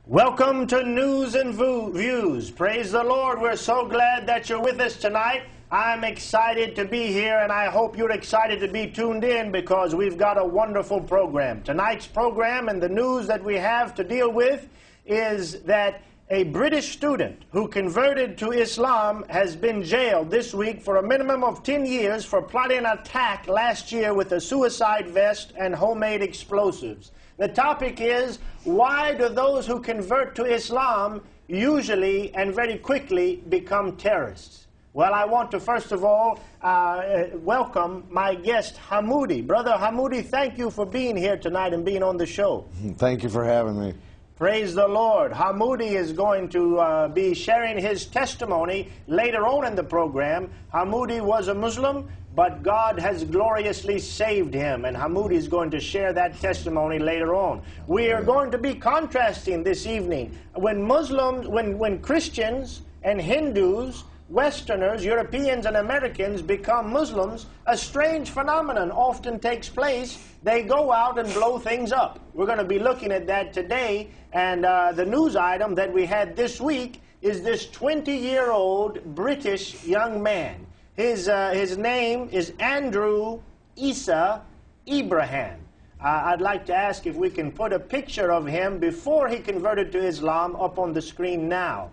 Welcome to News and Views. Praise the Lord. We're so glad that you're with us tonight. I'm excited to be here, and I hope you're excited to be tuned in because we've got a wonderful program. Tonight's program and the news that we have to deal with is that a British student who converted to Islam has been jailed this week for a minimum of 10 years for plotting an attack last year with a suicide vest and homemade explosives. The topic is, why do those who convert to Islam usually and very quickly become terrorists? Well, I want to first of all welcome my guest, Hamoudi. Brother Hamoudi, thank you for being here tonight and being on the show. Thank you for having me. Praise the Lord. Hamoudi is going to be sharing his testimony later on in the program. Hamoudi was a Muslim, but God has gloriously saved him, and Hamoudi is going to share that testimony later on. We are going to be contrasting this evening. When Christians and Hindus, Westerners, Europeans, and Americans become Muslims, a strange phenomenon often takes place. They go out and blow things up. We're going to be looking at that today, and the news item that we had this week is this 20-year-old British young man. His name is Andrew Isa Ibrahim. I'd like to ask if we can put a picture of him before he converted to Islam up on the screen now.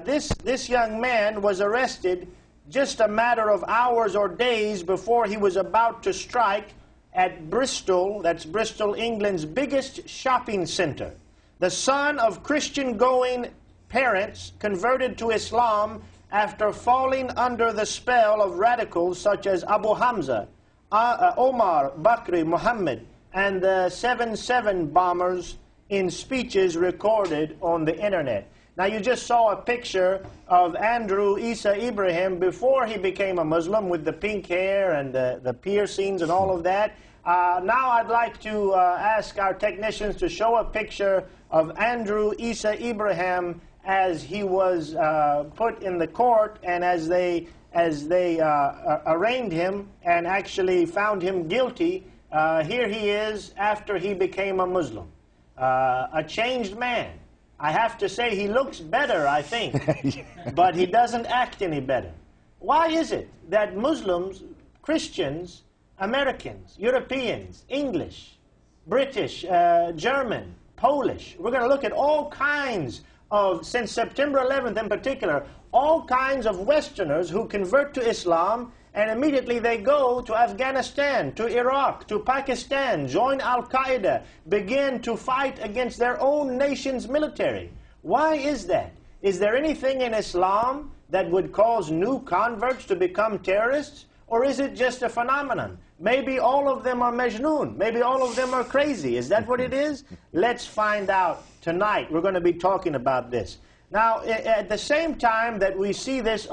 This young man was arrested just a matter of hours or days before he was about to strike at Bristol, that's Bristol, England's biggest shopping center. The son of Christian-going parents converted to Islam after falling under the spell of radicals such as Abu Hamza, Omar, Bakri, Muhammad, and the 7/7 bombers in speeches recorded on the internet. Now, you just saw a picture of Andrew Isa Ibrahim before he became a Muslim with the pink hair and the piercings and all of that. Now I'd like to ask our technicians to show a picture of Andrew Isa Ibrahim as he was put in the court and as they arraigned him and actually found him guilty. Here he is after he became a Muslim, a changed man. I have to say he looks better, I think, but he doesn't act any better. Why is it that Muslims, Christians, Americans, Europeans, English, British, German, Polish, we're going to look at all kinds of, since September 11th in particular, all kinds of Westerners who convert to Islam and immediately they go to Afghanistan, to Iraq, to Pakistan, join Al-Qaeda, begin to fight against their own nation's military. Why is that? Is there anything in Islam that would cause new converts to become terrorists? Or is it just a phenomenon? Maybe all of them are Majnoon. Maybe all of them are crazy. Is that what it is? Let's find out tonight. We're going to be talking about this. Now, at the same time that we see this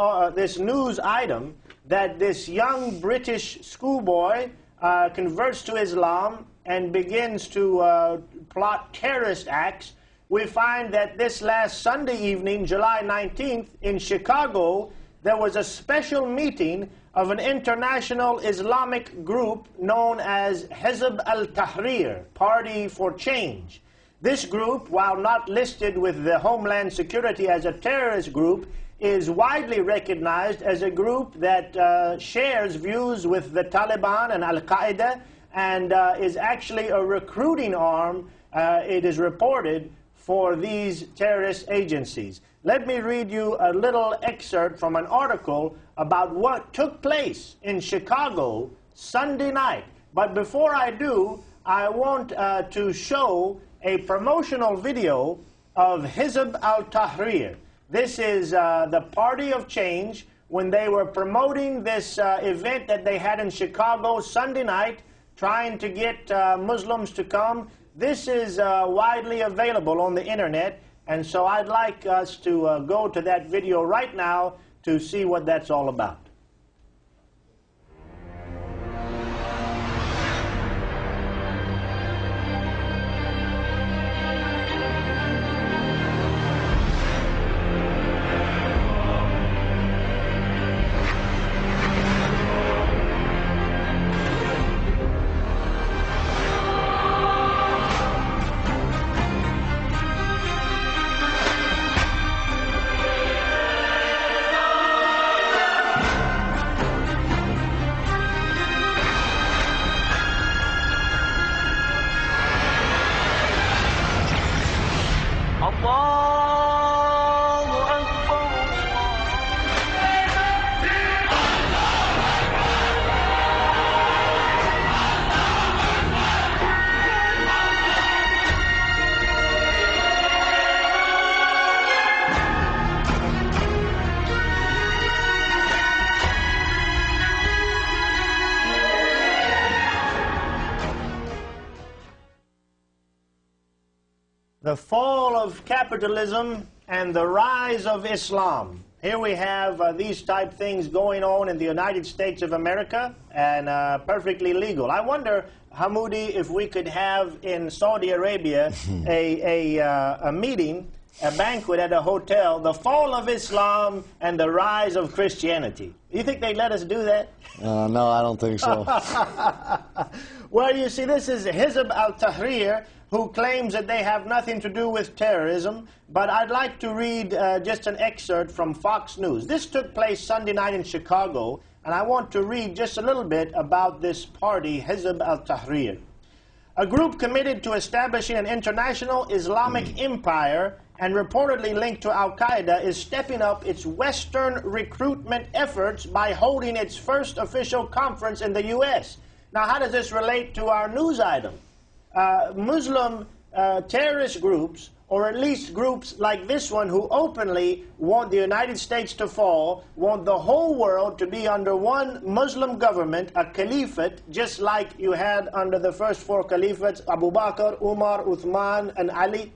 news item, that this young British schoolboy converts to Islam and begins to plot terrorist acts, we find that this last Sunday evening, July 19th, in Chicago, there was a special meeting of an international Islamic group known as Hizb al-Tahrir, Party for Change. This group, while not listed with the Homeland Security as a terrorist group, is widely recognized as a group that shares views with the Taliban and Al-Qaeda and is actually a recruiting arm, it is reported, for these terrorist agencies. Let me read you a little excerpt from an article about what took place in Chicago Sunday night. But before I do, I want to show a promotional video of Hizb al-Tahrir. This is the Party of Change when they were promoting this event that they had in Chicago Sunday night, trying to get Muslims to come. This is widely available on the internet, and so I'd like us to go to that video right now to see what that's all about. الله أكبر. The fall of capitalism and the rise of Islam. Here we have these type things going on in the United States of America, and perfectly legal. I wonder, Hamoudi, if we could have in Saudi Arabia a meeting, a banquet at a hotel, the fall of Islam and the rise of Christianity. You think they'd let us do that? No, I don't think so. Well, you see, this is Hizb al-Tahrir, who claims that they have nothing to do with terrorism, but I'd like to read just an excerpt from Fox News. This took place Sunday night in Chicago, and I want to read just a little bit about this party, Hizb al-Tahrir. A group committed to establishing an international Islamic empire and reportedly linked to Al-Qaeda is stepping up its Western recruitment efforts by holding its first official conference in the U.S. Now, how does this relate to our news item? Muslim terrorist groups, or at least groups like this one who openly want the United States to fall, want the whole world to be under one Muslim government, a caliphate, just like you had under the first four caliphates, Abu Bakr, Umar, Uthman, and Ali,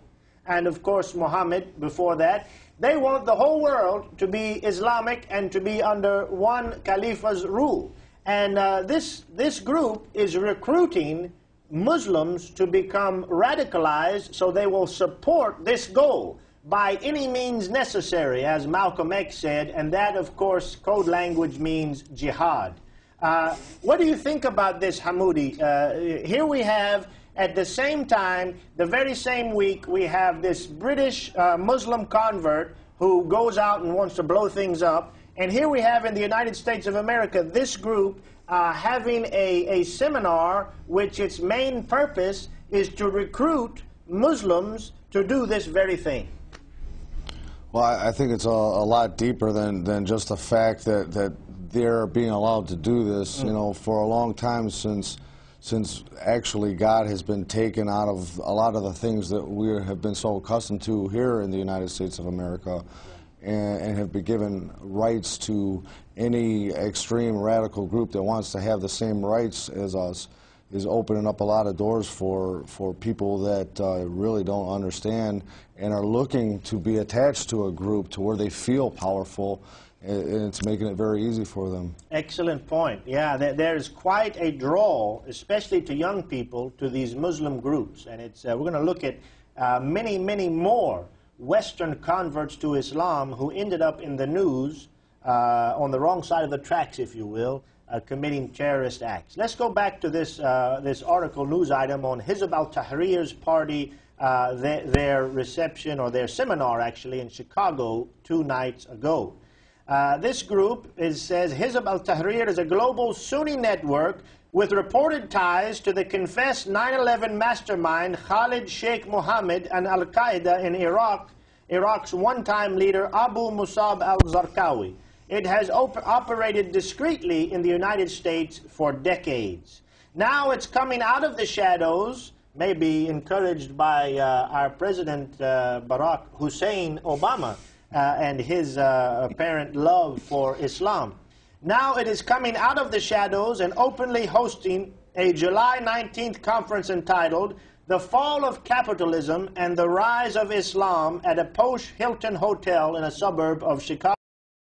and of course Muhammad before that. They want the whole world to be Islamic and to be under one calipha's rule. And this group is recruiting Muslims to become radicalized so they will support this goal by any means necessary, as Malcolm X said, and that, of course, code language means jihad. What do you think about this, Hamoudi? Here we have, at the same time, the very same week, we have this British Muslim convert who goes out and wants to blow things up, and here we have in the United States of America this group having a seminar which its main purpose is to recruit Muslims to do this very thing. Well, I think it's a lot deeper than just the fact that they're being allowed to do this. You know, for a long time since actually God has been taken out of a lot of the things that we have been so accustomed to here in the United States of America, and have been given rights to any extreme radical group that wants to have the same rights as us, is opening up a lot of doors for people that really don't understand and are looking to be attached to a group to where they feel powerful, and it's making it very easy for them. Excellent point. Yeah, there's quite a draw, especially to young people, to these Muslim groups. And it's, we're going to look at many, many more Western converts to Islam who ended up in the news on the wrong side of the tracks, if you will, committing terrorist acts. Let's go back to this, this article, news item on Hizb al-Tahrir's party, their reception, or their seminar, actually, in Chicago 2 nights ago. This group says Hizb al-Tahrir is a global Sunni network with reported ties to the confessed 9/11 mastermind Khalid Sheikh Mohammed and Al-Qaeda in Iraq, Iraq's one-time leader Abu Musab al-Zarqawi. It has operated discreetly in the United States for decades. Now it's coming out of the shadows, maybe encouraged by our President Barack Hussein Obama and his apparent love for Islam. Now it is coming out of the shadows and openly hosting a July 19th conference entitled The Fall of Capitalism and the Rise of Islam at a posh Hilton hotel in a suburb of Chicago.